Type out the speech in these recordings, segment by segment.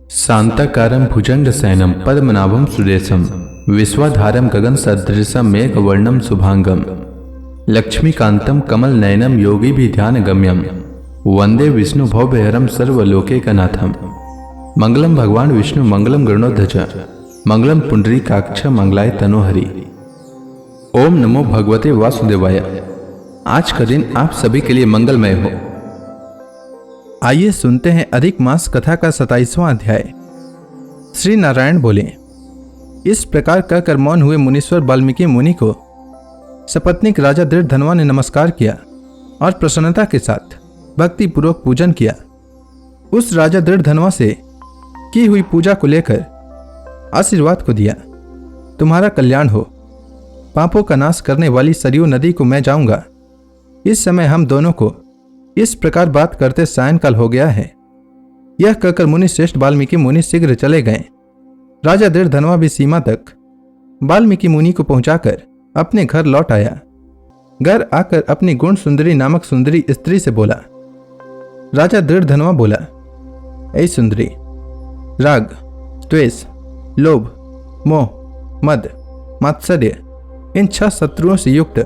शांताकारं भुजंगशयनं पद्मनाभं सुरेशं विश्वाधारं गगनसदृशं मेघवर्णं शुभांगं लक्ष्मीकान्तं कमलनयनं योगिभिध्यानगम्यं वंदे विष्णु भवभयहरं सर्वलोकैकनाथं। मंगलम भगवान विष्णु मंगलम गरुड़ध्वज मंगलम पुंडरीकाक्ष मंगलाय तनोहरि। ओम नमो भगवते वासुदेवाय। आज का दिन आप सभी के लिए मंगलमय हो। आइए सुनते हैं अधिक मास कथा का 27वां अध्याय। श्री नारायण बोले, इस प्रकार कहकर मौन हुए मुनीश्वर वाल्मीकि मुनि को सपत्नीक राजा दृढ़धनवा ने नमस्कार किया और प्रसन्नता के साथ भक्ति पूर्वक पूजन किया। उस राजा दृढ़धनवा से की हुई पूजा को लेकर आशीर्वाद को दिया, तुम्हारा कल्याण हो। पापों का नाश करने वाली सरयू नदी को मैं जाऊंगा। इस समय हम दोनों को इस प्रकार बात करते सायंकाल हो गया है। यह कहकर मुनि श्रेष्ठ वाल्मीकि मुनि शीघ्र चले गए। राजा दृढ़धनवा भी सीमा तक वाल्मीकि मुनि को पहुंचाकर अपने घर लौट आया। घर आकर अपनी गुण सुंदरी नामक सुंदरी स्त्री से बोला। राजा दृढ़धनवा बोला, ऐ सुंदरी, राग, द्वेष, लोभ, मोह, मद, मात्सर्य इन 6 शत्रुओं से युक्त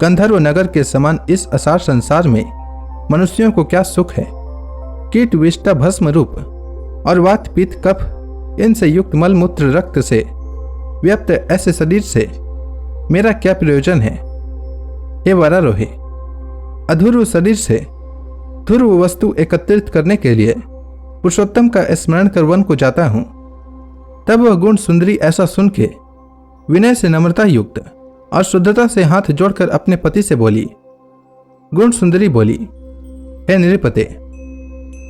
गंधर्व नगर के समान इस असार संसार में मनुष्यों को क्या सुख है। कीट विष्टा भस्म रूप और वात पित्त कफ इनसे युक्त मलमूत्र रक्त से व्याप्त ऐसे शरीर से मेरा क्या प्रयोजन है। हे वरारोही, अधूर्व शरीर से ध्रुव वस्तु एकत्रित करने के लिए पुरुषोत्तम का स्मरण कर वन को जाता हूं। तब वह गुण सुंदरी ऐसा सुन के विनय से नम्रता युक्त और शुद्धता से हाथ जोड़कर अपने पति से बोली। गुण सुंदरी बोली, हे नृपते,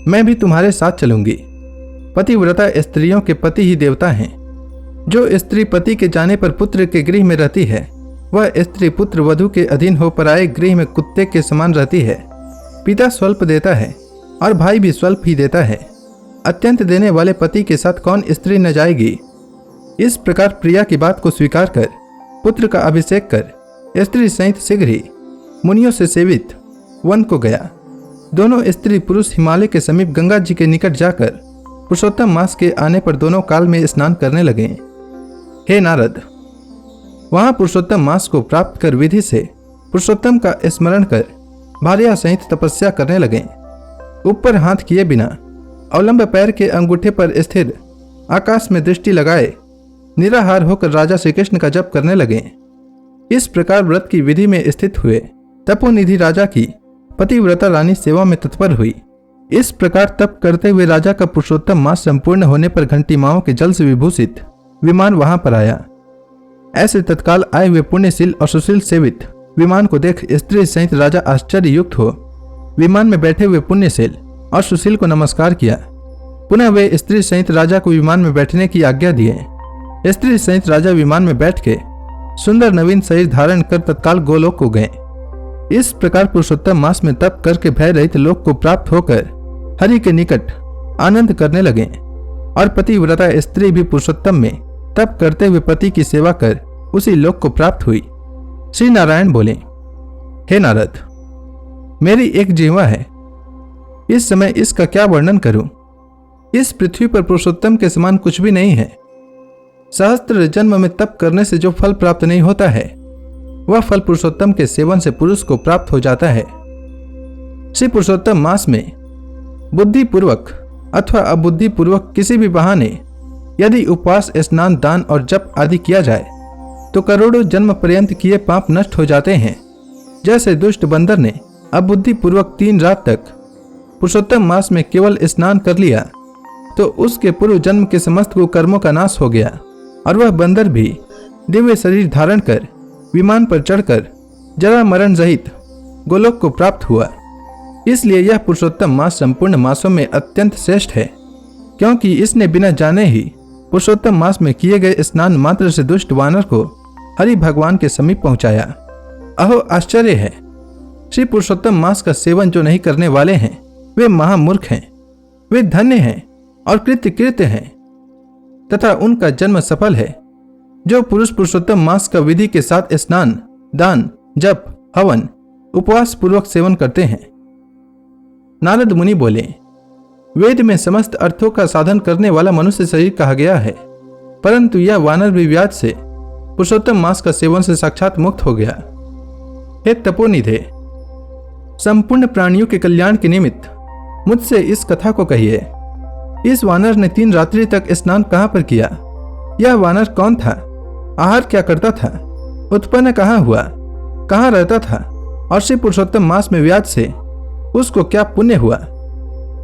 मैं भी तुम्हारे साथ चलूंगी। पतिव्रता स्त्रियों के पति ही देवता हैं। जो स्त्री पति के जाने पर पुत्र के गृह में रहती है, वह स्त्री पुत्र वधू के अधीन हो पराये गृह में कुत्ते के समान रहती है। पिता स्वल्प देता है और भाई भी स्वल्प ही देता है। अत्यंत देने वाले पति के साथ कौन स्त्री न जाएगी। इस प्रकार प्रिया की बात को स्वीकार कर पुत्र का अभिषेक कर स्त्री सहित शीघ्र ही मुनियों से सेवित वन को गया। दोनों स्त्री पुरुष हिमालय के समीप गंगा जी के निकट जाकर पुरुषोत्तम मास के आने पर दोनों काल में स्नान करने लगे। हे नारद, वहां पुरुषोत्तम मास को प्राप्त कर विधि से पुरुषोत्तम का स्मरण कर भार्या सहित तपस्या करने लगे। ऊपर हाथ किए बिना अवलंब पैर के अंगूठे पर स्थिर आकाश में दृष्टि लगाए निराहार होकर राजा श्री कृष्ण का जप करने लगे। इस प्रकार व्रत की विधि में स्थित हुए तपोनिधि राजा की पतिव्रता रानी सेवा में तत्पर हुई। इस प्रकार तप करते हुए राजा का पुरुषोत्तम मास संपूर्ण होने पर घंटीमाओं के जल से विभूषित विमान वहां पर आया। ऐसे तत्काल आए हुए पुण्यशील और सुशील सेवित विमान को देख स्त्री सहित राजा आश्चर्य युक्त हो विमान में बैठे हुए पुण्यशील और सुशील को नमस्कार किया। पुनः वे स्त्री सहित राजा को विमान में बैठने की आज्ञा दिए। स्त्री सहित राजा विमान में बैठ के सुंदर नवीन शरीर धारण कर तत्काल गोलोक को गए। इस प्रकार पुरुषोत्तम मास में तप करके भय रहित लोक को प्राप्त होकर हरि के निकट आनंद करने लगे। और पतिव्रता स्त्री भी पुरुषोत्तम में तप करते हुए पति की सेवा कर उसी लोक को प्राप्त हुई। श्री नारायण बोले, हे नारद, मेरी एक जीवा है। इस समय इसका क्या वर्णन करूं। इस पृथ्वी पर पुरुषोत्तम के समान कुछ भी नहीं है। सहस्त्र जन्म में तप करने से जो फल प्राप्त नहीं होता है, वह फल पुरुषोत्तम के सेवन से पुरुष को प्राप्त हो जाता है। श्री पुरुषोत्तम मास में बुद्धिपूर्वक अथवा अबुद्धिपूर्वक किसी भी बहाने यदि उपवास, स्नान, दान और जप आदि किया जाए तो करोड़ों जन्म पर्यंत किए पाप नष्ट हो जाते हैं। जैसे दुष्ट बंदर ने अबुद्धिपूर्वक 3 रात तक पुरुषोत्तम मास में केवल स्नान कर लिया तो उसके पूर्व जन्म के समस्त कुकर्मों का नाश हो गया और वह बंदर भी दिव्य शरीर धारण कर विमान पर चढ़कर जरा मरण रहित गोलोक को प्राप्त हुआ। इसलिए यह पुरुषोत्तम मास संपूर्ण मासों में अत्यंत श्रेष्ठ है, क्योंकि इसने बिना जाने ही पुरुषोत्तम मास में किए गए स्नान मात्र से दुष्ट वानर को हरि भगवान के समीप पहुंचाया। अहो आश्चर्य है, श्री पुरुषोत्तम मास का सेवन जो नहीं करने वाले हैं वे महामूर्ख हैं। वे धन्य हैं और कृत्य हैं तथा उनका जन्म सफल है जो पुरुष पुरुषोत्तम मास का विधि के साथ स्नान, दान, जप, हवन, उपवास पूर्वक सेवन करते हैं। नारद मुनि बोले, वेद में समस्त अर्थों का साधन करने वाला मनुष्य शरीर कहा गया है, परंतु यह वानर भी व्याध से पुरुषोत्तम मांस का सेवन से साक्षात मुक्त हो गया। हे तपोनिधे, संपूर्ण प्राणियों के कल्याण के निमित्त मुझसे इस कथा को कहिए। इस वानर ने 3 रात्रि तक स्नान कहाँ पर किया? यह वानर कौन था? आहार क्या करता था? उत्पन्न कहाँ हुआ? कहाँ रहता था? और श्री पुरुषोत्तम मास में व्याध से उसको क्या पुण्य हुआ?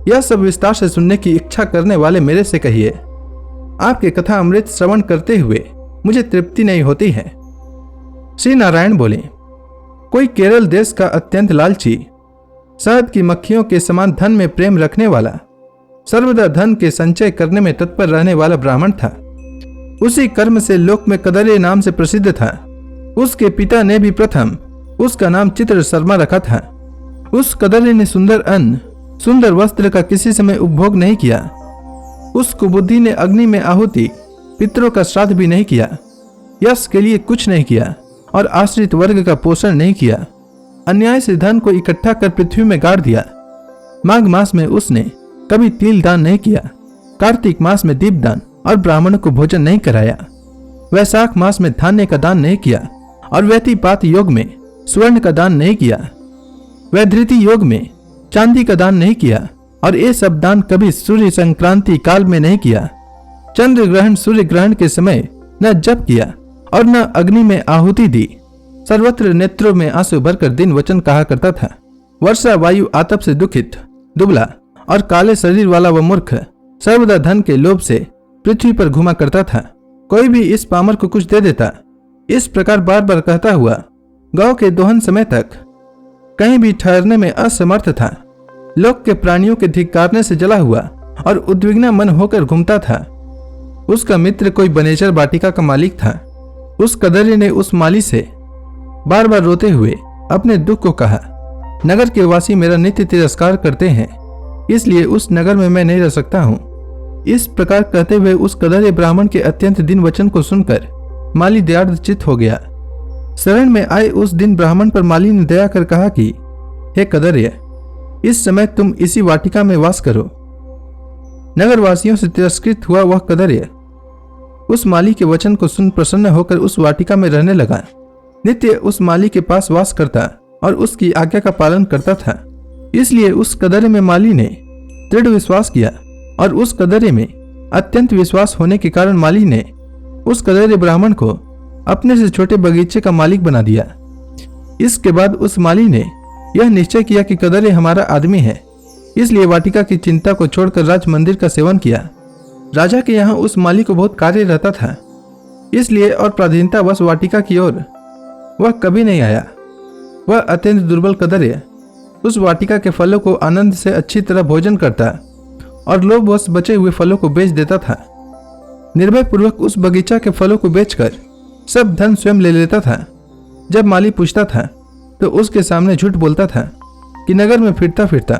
यह सब विस्तार से सुनने की इच्छा करने वाले मेरे से कहिए। आपकी कथा अमृत श्रवण करते हुए मुझे तृप्ति नहीं होती है। श्री नारायण बोले, कोई केरल देश का अत्यंत लालची, शहद की मक्खियों के समान धन में प्रेम रखने वाला, सर्वदा धन के संचय करने में तत्पर रहने वाला ब्राह्मण था। उसी कर्म से लोक में कदर्य नाम से प्रसिद्ध था। उसके पिता ने भी प्रथम उसका नाम चित्र शर्मा रखा था। उस कदर्य ने सुंदर अन्न, सुंदर वस्त्र का किसी समय उपभोग नहीं किया। उस कुबुद्धि ने अग्नि में आहुति, पितरों का श्राद्ध भी नहीं किया, यश के लिए कुछ नहीं किया और आश्रित वर्ग का पोषण नहीं किया। अन्याय से धन को इकट्ठा कर पृथ्वी में गाड़ दिया। माघ मास में उसने कभी तिल दान नहीं किया, कार्तिक मास में दीप दान और ब्राह्मणों को भोजन नहीं कराया, वैशाख मास में धान्य का दान नहीं किया और व्यतिपात योग में स्वर्ण का दान नहीं किया, वैधृति योग में चांदी का दान नहीं किया और ये सब दान कभी सूर्य संक्रांति काल में नहीं किया। चंद्र ग्रहण सूर्य ग्रहण के समय न जप किया और न अग्नि में आहुति दी। सर्वत्र नेत्रों में आंसू भरकर दिन वचन कहा करता था। वर्षा वायु आतप से दुखित, दुबला और काले शरीर वाला वह मूर्ख सर्वदा धन के लोभ से पृथ्वी पर घुमा करता था। कोई भी इस पामर को कुछ दे देता। इस प्रकार बार बार कहता हुआ गांव के दोहन समय तक कहीं भी ठहरने में असमर्थ था। लोक के प्राणियों के धिक्कारने से जला हुआ और उद्विग्न मन होकर घूमता था। उसका मित्र कोई बनेचर बाटिका का मालिक था। उस कदर्य ने उस माली से बार बार रोते हुए अपने दुख को कहा, नगर के वासी मेरा नित्य तिरस्कार करते हैं, इसलिए उस नगर में मैं नहीं रह सकता हूँ। इस प्रकार कहते हुए उस कदर्य ब्राह्मण के अत्यंत दिन वचन को सुनकर माली दयार्द चित्त हो गया। शरण में आए उस दिन ब्राह्मण पर माली ने दया कर कहा कि हे कदर्य, इस समय तुम इसी वाटिका में वास करो। नगरवासियों से तिरस्कृत हुआ वह कदर्य उस माली के वचन को सुन प्रसन्न होकर उस वाटिका में रहने लगा। नित्य उस माली के पास वास करता और उसकी आज्ञा का पालन करता था। इसलिए उस कदर्य में माली ने दृढ़ विश्वास किया और उस कदर्य में अत्यंत विश्वास होने के कारण माली ने उस कदर्य ब्राह्मण को अपने से छोटे बगीचे का मालिक बना दिया। इसके बाद उस माली ने यह निश्चय किया कि कदर्य हमारा आदमी है, इसलिए वाटिका की चिंता को छोड़कर राज मंदिर का सेवन किया। राजा के यहाँ उस माली को बहुत कार्य रहता था, इसलिए और प्राधीनतावश वाटिका की ओर वह कभी नहीं आया। वह अत्यंत दुर्बल कदर्य उस वाटिका के फलों को आनंद से अच्छी तरह भोजन करता और लोभवश बचे हुए फलों को बेच देता था। निर्भय पूर्वक उस बगीचा के फलों को बेचकर सब धन स्वयं ले लेता था। जब माली पूछता था तो उसके सामने झूठ बोलता था कि नगर में फिरता फिरता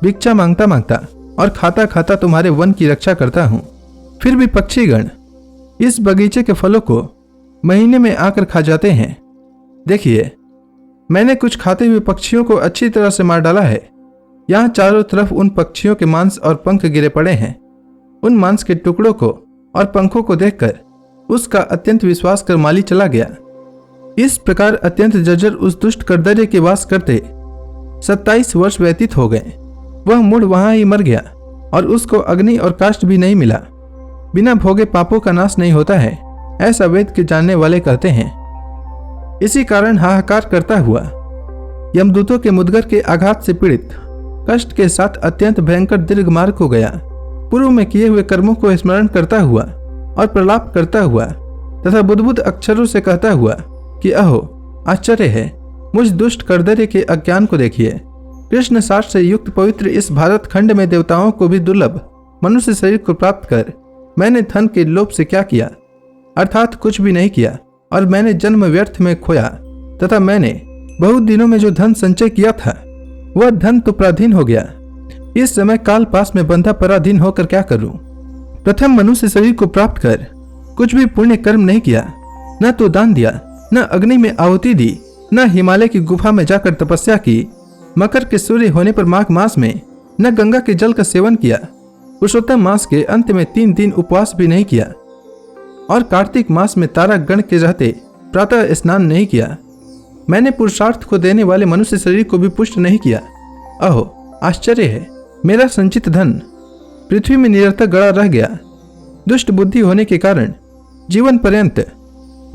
भिक्षा मांगता मांगता और खाता खाता तुम्हारे वन की रक्षा करता हूँ। फिर भी पक्षीगण इस बगीचे के फलों को महीने में आकर खा जाते हैं। देखिए, मैंने कुछ खाते हुए पक्षियों को अच्छी तरह से मार डाला है। यहाँ चारों तरफ उन पक्षियों के मांस और पंख गिरे पड़े हैं। उन मांस के टुकड़ों को और पंखों को देखकर उसका अत्यंत विश्वास कर माली चला गया। इस प्रकार अत्यंत जर्जर उस दुष्ट कदर्य के वास करते 27 वर्ष व्यतीत हो गए। वह मुड़ वहां ही मर गया और उसको अग्नि और काष्ठ भी नहीं मिला। बिना भोगे पापों का नाश नहीं होता है, ऐसा वेद के जानने वाले कहते हैं। इसी कारण हाहाकार करता हुआ यमदूतों के मुदगर के आघात से पीड़ित कष्ट के साथ अत्यंत भयंकर दीर्घ मार्ग हो गया। पूर्व में किए हुए कर्मों को स्मरण करता हुआ और प्रलाप करता हुआ तथा बुद्बुद अक्षरों से कहता हुआ कि अहो आश्चर्य है, मुझ दुष्ट कदर्य के अज्ञान को देखिए। कृष्ण साठ से युक्त पवित्र इस भारत खंड में देवताओं को भी दुर्लभ मनुष्य शरीर को प्राप्त कर मैंने धन के लोभ से क्या किया, अर्थात कुछ भी नहीं किया, और मैंने जन्म व्यर्थ में खोया तथा मैंने बहुत दिनों में जो धन संचय किया था वह धन तो पराधीन हो गया। इस समय काल पास में बंधा पराधीन होकर क्या करूं? प्रथम मनुष्य शरीर को प्राप्त कर कुछ भी पुण्य कर्म नहीं किया, न तो दान दिया, न अग्नि में आहुति दी, न हिमालय की गुफा में जाकर तपस्या की। मकर के सूर्य होने पर माघ मास में न गंगा के जल का सेवन किया, पुरुषोत्तम मास के अंत में 3 दिन उपवास भी नहीं किया, और कार्तिक मास में तारा गण के रहते प्रातः स्नान नहीं किया। मैंने पुरुषार्थ को देने वाले मनुष्य शरीर को भी पुष्ट नहीं किया। अहो आश्चर्य है, मेरा संचित धन पृथ्वी में निरर्थक गड़ा रह गया। दुष्ट बुद्धि होने के कारण जीवन पर्यंत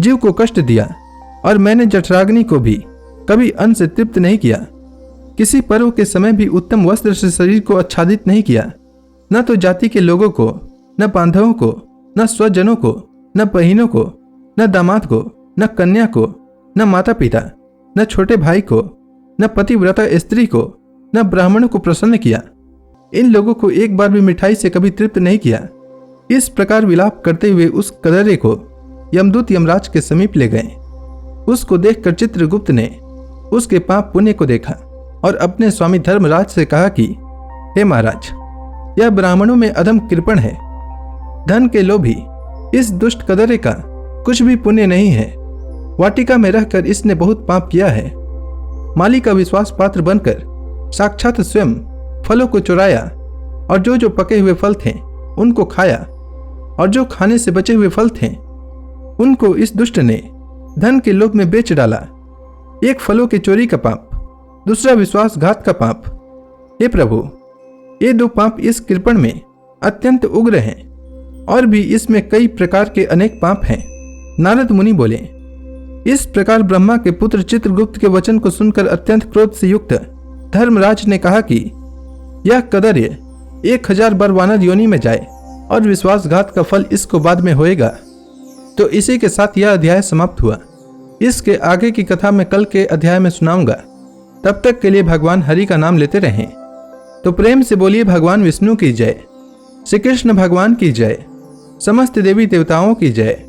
जीव को कष्ट दिया, और मैंने जठराग्नि को भी कभी अन्न से तृप्त नहीं किया। किसी पर्व के समय भी उत्तम वस्त्र से शरीर को आच्छादित नहीं किया। न तो जाति के लोगों को, न बांधवों को, न स्वजनों को, न बहिनों को, न दामाद को, न कन्या को, न माता पिता, न छोटे भाई को, न पतिव्रता स्त्री को, न ब्राह्मणों को प्रसन्न किया। इन लोगों को एक बार भी मिठाई से कभी तृप्त नहीं किया। इस प्रकार विलाप करते हुए उस कदरे को यमदूत यमराज के समीप ले गए। उसको देखकर चित्रगुप्त ने उसके पाप पुण्य को देखा और अपने स्वामी धर्मराज से कहा कि हे महाराज, यह ब्राह्मणों में अधम कृपण है, धन के लोभी। इस दुष्ट कदरे का कुछ भी पुण्य नहीं है। वाटिका में रहकर इसने बहुत पाप किया है। माली का विश्वास पात्र बनकर साक्षात स्वयं फलों को चुराया, और जो पके हुए फल थे उनको खाया, और जो खाने से बचे हुए फल थे उनको इस दुष्ट ने धन के लोभ में बेच डाला। एक फलों की चोरी का पाप, दूसरा विश्वासघात का पाप। हे प्रभु, ये 2 पाप इस कृपण में अत्यंत उग्र हैं, और भी इसमें कई प्रकार के अनेक पाप हैं। नारद मुनि बोले, इस प्रकार ब्रह्मा के पुत्र चित्रगुप्त के वचन को सुनकर अत्यंत क्रोध से युक्त धर्मराज ने कहा कि यह कदर्य 1000 बार वानर योनि में जाए, और विश्वासघात का फल इसको बाद में होएगा। तो इसी के साथ यह अध्याय समाप्त हुआ। इसके आगे की कथा मैं कल के अध्याय में सुनाऊंगा। तब तक के लिए भगवान हरि का नाम लेते रहें। तो प्रेम से बोलिए भगवान विष्णु की जय, श्री कृष्ण भगवान की जय, समस्त देवी देवताओं की जय।